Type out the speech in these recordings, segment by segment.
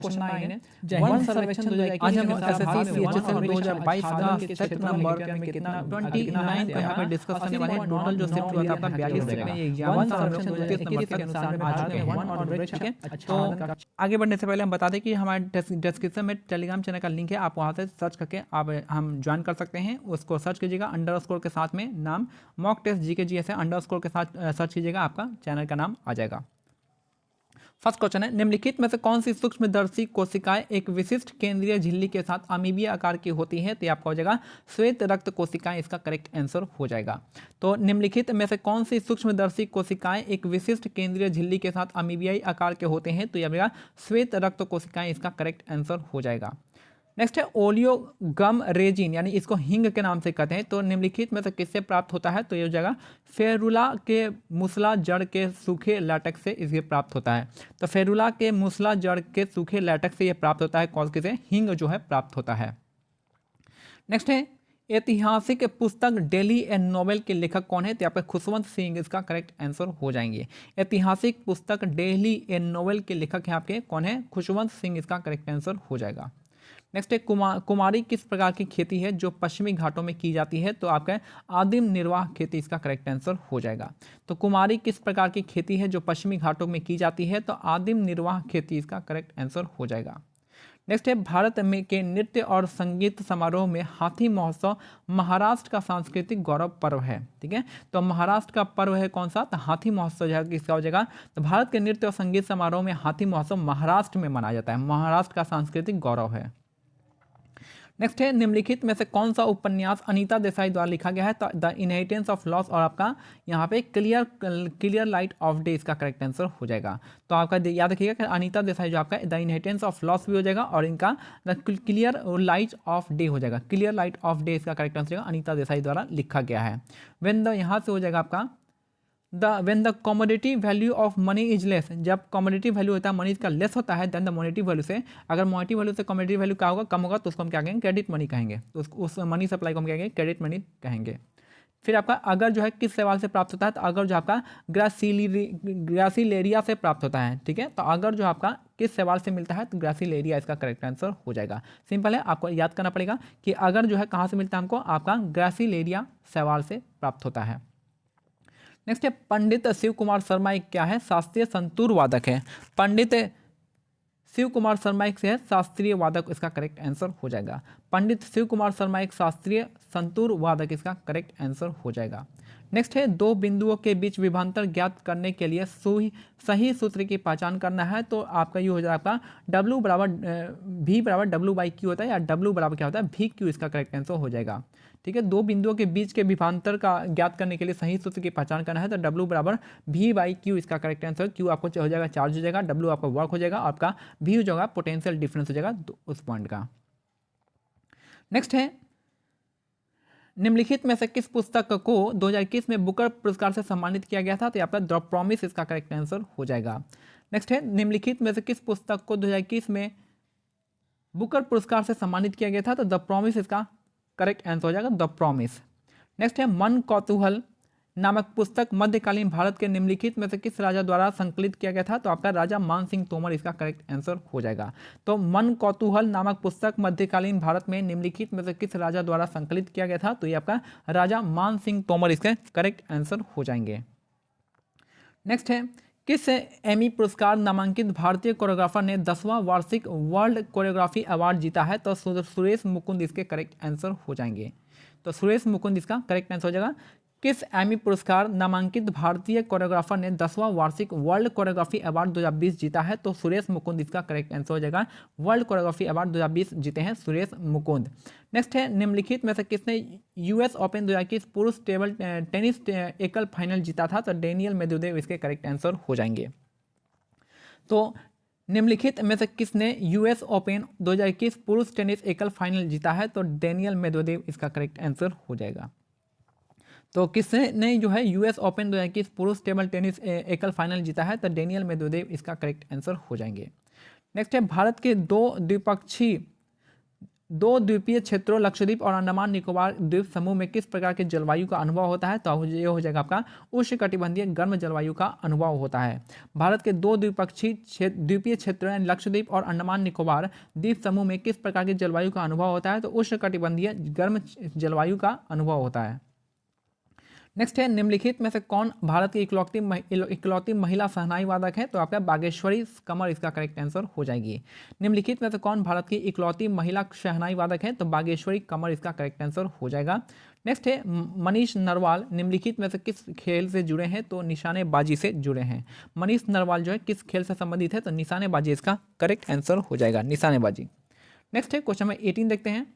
Question 9 है one सर्वेक्षण 2021 आज हम एसएससी सीएचएसएल 2022 का शिफ्ट नंबर में कितना 29 को यहाँ पे डिस्कस करने वाले हैं। टोटल जो शिफ्ट हुआ था आपका 42 में ये एग्जाम वन सर्वेक्षण 2021 नंबर के अनुसार में आज के वन और ब्रेक। ठीक है, तो आगे बढ़ने से पहले हम बता दें कि हमारे डिस्क्रिप्शन में टेलीग्राम चैनल का लिंक है, आप वहाँ से सर्च करके आप हम ज्वाइन कर सकते हैं। उसको सर्च कीजिएगा अंडरस्कोर के साथ में नाम मॉक टेस्ट जीके जीएस है, अंडरस्कोर के साथ सर्च कीजिएगा, आपका चैनल का नाम आ जाएगा। फर्स्ट क्वेश्चन है निम्नलिखित में से कौन सी सूक्ष्मदर्शी कोशिकाएं एक विशिष्ट केंद्रीय झिल्ली के साथ अमीबीय आकार की होती है? तो ये आपका हो जाएगा श्वेत रक्त कोशिकाएं, इसका करेक्ट आंसर हो जाएगा। तो निम्नलिखित में से कौन सी सूक्ष्मदर्शी कोशिकाएं एक विशिष्ट केंद्रीय झिल्ली के साथ अमीबियाई आकार के होते हैं? तो ये आपका श्वेत रक्त कोशिकाएं, इसका करेक्ट आंसर हो जाएगा। नेक्स्ट है ओलियोगम रेजिन, यानी इसको हिंग के नाम से कहते हैं। तो निम्नलिखित में से किससे प्राप्त होता है? तो ये हो जाएगा फेरुला के मूसला जड़ के सूखे लैटेक्स से इसे प्राप्त होता है। तो फेरुला के मूसला जड़ के सूखे लैटेक्स से ये प्राप्त होता है, कौन किसे हिंग जो है प्राप्त होता है। नेक्स्ट है ऐतिहासिक पुस्तक डेली एंड नोवेल के लेखक कौन है? तो यहाँ पे खुशवंत सिंह, इसका करेक्ट आंसर हो जाएंगे। ऐतिहासिक पुस्तक डेली एंड नोवेल के लेखक हैं आपके कौन है? खुशवंत सिंह, इसका करेक्ट आंसर हो जाएगा। नेक्स्ट है कुमारी किस प्रकार की खेती है जो पश्चिमी घाटों में की जाती है? तो आपका आदिम निर्वाह खेती, इसका करेक्ट आंसर हो जाएगा। तो कुमारी किस प्रकार की खेती है जो पश्चिमी घाटों में की जाती है? तो आदिम निर्वाह खेती, इसका करेक्ट आंसर हो जाएगा। नेक्स्ट है भारत में के नृत्य और संगीत समारोह में हाथी महोत्सव महाराष्ट्र का सांस्कृतिक गौरव पर्व है। ठीक है, तो महाराष्ट्र का पर्व है कौन सा? तो हाथी महोत्सव जो है किसका हो जाएगा? तो भारत के नृत्य और संगीत समारोह में हाथी महोत्सव महाराष्ट्र में मनाया जाता है, महाराष्ट्र का सांस्कृतिक गौरव है। नेक्स्ट है निम्नलिखित में से कौन सा उपन्यास अनीता देसाई द्वारा लिखा गया है? तो द इनहेरिटेंस ऑफ लॉस, और आपका यहाँ पे क्लियर लाइट ऑफ डे, इसका करेक्ट आंसर हो जाएगा। तो आपका याद रखिएगा कि अनीता देसाई जो आपका द इनहेरिटेंस ऑफ लॉस भी हो जाएगा और इनका the clear light of day हो जाएगा। क्लियर लाइट ऑफ डे इसका करेक्ट आंसर अनीता देसाई द्वारा लिखा गया है। वेन द यहाँ से हो जाएगा आपका when the commodity value of money is less, जब कॉमोडिटी वैल्यू होता है मनी का लेस होता है देन द मोनेटिव वैल्यू से, अगर मोनेटिव वैल्यू से कॉमोडिटी वैल्यू क्या होगा? कम होगा, तो उसको हम क्या कहेंगे? क्रेडिट मनी कहेंगे। तो उस मनी सप्लाई को हम क्या कहेंगे? क्रेडिट मनी कहेंगे। फिर आपका अगर जो है किस सवाल से प्राप्त होता है? तो अगर जो आपका ग्रासिलेरिया से प्राप्त होता है। ठीक है, तो अगर जो आपका किस सवाल से मिलता है? तो ग्रासिलेरिया, इसका करेक्ट आंसर हो जाएगा। सिंपल है, आपको याद करना पड़ेगा कि अगर जो है कहाँ से मिलता है हमको? आपका ग्रासिलेरिया सवाल से प्राप्त होता है। नेक्स्ट है पंडित शिव कुमार शर्मा एक क्या है? शास्त्रीय संतूर वादक है। पंडित शिव कुमार शर्मा एक से है शास्त्रीय वादक, इसका करेक्ट आंसर हो जाएगा। पंडित शिव कुमार शर्मा एक शास्त्रीय संतूर वादक, इसका करेक्ट आंसर हो जाएगा। नेक्स्ट है दो बिंदुओं के बीच विभवांतर ज्ञात करने के लिए सही सूत्र की पहचान करना है। तो आपका ये हो जाएगा आपका W बराबर V बराबर W/Q होता है, या W बराबर क्या होता है? VQ, इसका करेक्ट आंसर हो जाएगा। ठीक है, दो बिंदुओं के बीच के विभवांतर का ज्ञात करने के लिए सही सूत्र की पहचान करना है, तो W बराबर V/Q, इसका करेक्ट आंसर। Q आपको हो जाएगा चार्ज हो जाएगा, W आपका वर्क हो जाएगा, आपका V जो होगा पोटेंशियल डिफरेंस हो जाएगा उस पॉइंट का। नेक्स्ट है निम्नलिखित में से किस पुस्तक को 2021 में बुकर पुरस्कार से सम्मानित किया गया था? तो आपका द प्रॉमिस, इसका करेक्ट आंसर हो जाएगा। नेक्स्ट है निम्नलिखित में से किस पुस्तक को 2021 में बुकर पुरस्कार से सम्मानित किया गया था? तो द प्रॉमिस, इसका करेक्ट आंसर हो जाएगा द प्रॉमिस। नेक्स्ट है मन कौतूहल नामक पुस्तक मध्यकालीन भारत के निम्नलिखित में से किस राजा द्वारा संकलित किया गया था? तो आपका राजा मान सिंह तोमर, इसका करेक्ट आंसर हो जाएगा। तो मन कौतूहल नामक पुस्तक मध्यकालीन भारत में निम्नलिखित में से किस राजा द्वारा संकलित किया गया था? तो ये आपका राजा मान सिंह तोमर, इसके करेक्ट आंसर हो जाएंगे। नेक्स्ट है किस एमी पुरस्कार नामांकित भारतीय कोरियोग्राफर ने 10वां वार्षिक वर्ल्ड कोरियोग्राफी अवार्ड जीता है? तो सुरेश मुकुंद, इसके करेक्ट आंसर हो जाएंगे। तो सुरेश मुकुंद, इसका करेक्ट आंसर हो जाएगा। किस एमी पुरस्कार नामांकित भारतीय कोरियोग्राफर ने 10वां वार्षिक वर्ल्ड कोरियोग्राफी अवार्ड 2020 जीता है? तो सुरेश मुकुंद, इसका करेक्ट आंसर हो जाएगा। वर्ल्ड कोरियोग्राफी अवार्ड 2020 जीते हैं सुरेश मुकुंद। नेक्स्ट है निम्नलिखित में से किसने US ओपन 2021 पुरुष टेबल टेनिस एकल फाइनल जीता था? तो डेनियल मेदवेदेव, इसके करेक्ट आंसर हो जाएंगे। तो निम्नलिखित में से किसने US ओपन 2021 पुरुष टेनिस एकल फाइनल जीता है? तो डेनियल मेदवेदेव, इसका करेक्ट आंसर हो जाएगा। तो किसने जो है US ओपन 2021 पुरुष टेबल टेनिस एकल फाइनल जीता है? तो डेनियल मेदवेदेव, इसका करेक्ट आंसर हो जाएंगे। नेक्स्ट है भारत के दो दो द्वीपीय क्षेत्रों लक्षद्वीप और अंडमान निकोबार द्वीप समूह में किस प्रकार के जलवायु का अनुभव होता है? तो ये हो जाएगा आपका उष्णकटिबंधीय गर्म जलवायु का अनुभव होता है। भारत के दो द्विपक्षीय द्वीपीय क्षेत्रों यानी लक्षद्वीप और अंडमान निकोबार द्वीप समूह में किस प्रकार की जलवायु का अनुभव होता है? तो उष्णकटिबंधीय गर्म जलवायु का अनुभव होता है। नेक्स्ट है, निम्नलिखित में से कौन भारत की इकलौती महिला शहनाई वादक है? तो आपका बागेश्वरी कमर इसका करेक्ट आंसर हो जाएगी। निम्नलिखित में से कौन भारत की इकलौती महिला शहनाई वादक है? तो बागेश्वरी कमर इसका करेक्ट आंसर हो जाएगा। नेक्स्ट है, मनीष नरवाल निम्नलिखित में से किस खेल से जुड़े हैं? तो निशानेबाजी से जुड़े हैं। मनीष नरवाल जो है किस खेल से संबंधित है? तो निशानेबाजी इसका करेक्ट आंसर हो जाएगा, निशानेबाजी। नेक्स्ट है, क्वेश्चन नंबर 18 देखते हैं।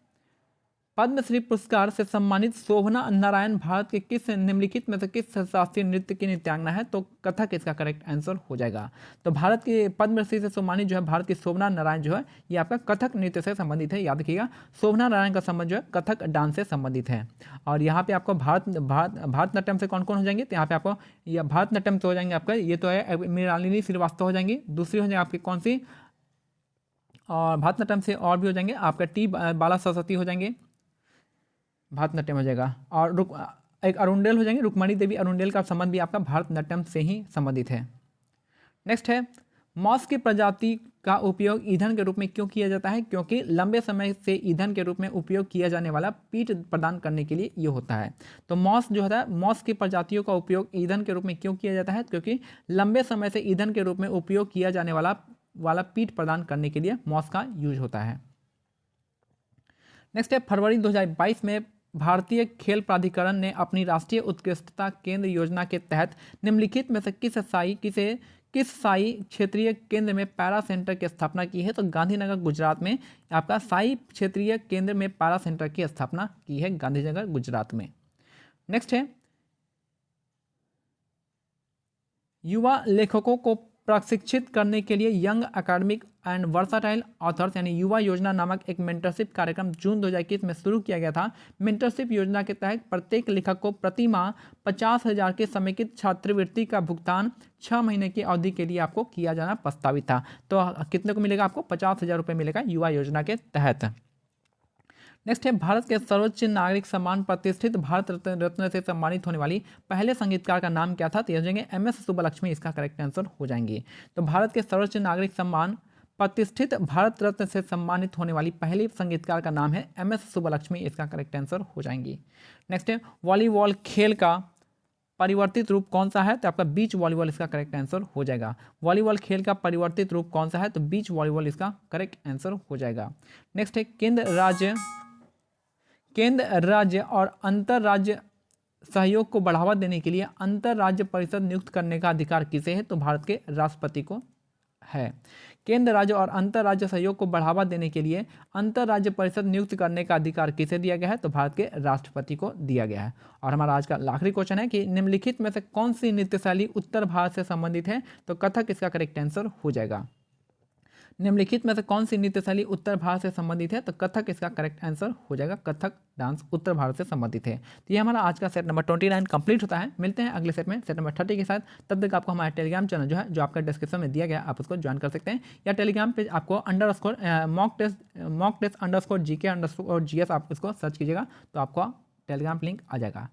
पद्मश्री पुरस्कार से सम्मानित शोभना नारायण भारत के किस निम्नलिखित में से किस शास्त्रीय नृत्य की नृत्यांगना है? तो कथक इसका करेक्ट आंसर हो जाएगा। तो भारत के पद्मश्री से सम्मानित जो है भारत की शोभना नारायण जो है ये आपका कथक नृत्य से संबंधित है। याद रखिएगा, शोभना नारायण का संबंध जो है कथक डांस से संबंधित है। और यहाँ पे आपको भारतनाट्यम से कौन कौन हो जाएंगे? तो यहाँ पे आपको यह भारतनाट्यम से हो जाएंगे आपका, ये तो है मृणालिनी श्रीवास्तव हो जाएंगी। दूसरी हो जाएगी आपकी कौन सी? और भारतनाट्यम से और भी हो जाएंगे आपका टी बाला सरस्वती हो जाएंगे, भारतनाट्यम हो जाएगा। और एक अरुंडेल हो जाएंगे, रुक्मणी देवी अरुंडेल का संबंध भी आपका भारतनाट्यम से ही संबंधित है। नेक्स्ट है, मॉस की प्रजाति का उपयोग ईंधन के रूप में क्यों किया जाता है? क्योंकि लंबे समय से ईंधन के रूप में उपयोग किया जाने वाला पीट प्रदान करने के लिए ये होता है। तो मॉस जो होता है, मॉस की प्रजातियों का उपयोग ईंधन के रूप में क्यों किया जाता है? क्योंकि लंबे समय से ईंधन के रूप में उपयोग किया जाने वाला पीट प्रदान करने के लिए मॉस का यूज होता है। नेक्स्ट है, फरवरी 2022 में भारतीय खेल प्राधिकरण ने अपनी राष्ट्रीय उत्कृष्टता केंद्र योजना के तहत निम्नलिखित में से किस साई क्षेत्रीय केंद्र में पैरा सेंटर की स्थापना की है? तो गांधीनगर गुजरात में आपका साई क्षेत्रीय केंद्र में पैरा सेंटर की स्थापना की है, गांधीनगर गुजरात में। नेक्स्ट है, युवा लेखकों को प्रशिक्षित करने के लिए young academic and versatile authors यानी युवा योजना नामक एक मेंटरशिप कार्यक्रम जून 2021 में शुरू किया गया था। मेंटरशिप योजना के तहत प्रत्येक लेखक को प्रति माह 50,000 के समेकित छात्रवृत्ति का भुगतान 6 महीने की अवधि के लिए आपको किया जाना प्रस्तावित था। तो कितने को मिलेगा? आपको 50,000 रुपये मिलेगा युवा योजना के तहत। नेक्स्ट है, भारत के सर्वोच्च नागरिक सम्मान प्रतिष्ठित भारत रत्न से सम्मानित होने वाली पहले संगीतकार का नाम क्या था? तो जाएंगे MS सुब्बलक्ष्मी इसका करेक्ट आंसर हो जाएंगे। तो भारत के सर्वोच्च नागरिक सम्मान प्रतिष्ठित भारत रत्न से सम्मानित होने वाली पहली संगीतकार का नाम है MS सुब्बलक्ष्मी, इसका करेक्ट आंसर हो जाएंगी। नेक्स्ट है, वॉलीबॉल खेल का परिवर्तित रूप कौन सा है? तो आपका बीच वॉलीबॉल इसका करेक्ट आंसर हो जाएगा। वॉलीबॉल खेल का परिवर्तित रूप कौन सा है? तो बीच वॉलीबॉल इसका करेक्ट आंसर हो जाएगा। नेक्स्ट है, केंद्र राज्य और अंतर्राज्य सहयोग को बढ़ावा देने के लिए अंतर्राज्य परिषद नियुक्त करने का अधिकार किसे है? तो भारत के राष्ट्रपति को है। केंद्र राज्य और अंतर्राज्य सहयोग को बढ़ावा देने के लिए अंतर्राज्य परिषद नियुक्त करने का अधिकार किसे दिया गया है? तो भारत के राष्ट्रपति को दिया गया है। और हमारा आज का आखिरी क्वेश्चन है कि निम्नलिखित में से कौन सी नृत्य शैली उत्तर भारत से संबंधित है? तो कथक इसका करेक्ट आंसर हो जाएगा। निम्नलिखित में से कौन सी नृत्य शैली उत्तर भारत से संबंधित है? तो कथक इसका करेक्ट आंसर हो जाएगा। कथक डांस उत्तर भारत से संबंधित है। तो ये हमारा आज का सेट नंबर 29 कंप्लीट होता है। मिलते हैं अगले सेट में सेट नंबर 30 के साथ। तब तक आपको हमारा टेलीग्राम चैनल जो है जो आपका डिस्क्रिप्शन में दिया गया आप उसको ज्वाइन कर सकते हैं, या टेलीग्राम पे आपको मॉक टेस्ट _GK _ GS आप इसको सर्च कीजिएगा तो आपको टेलीग्राम लिंक आ जाएगा।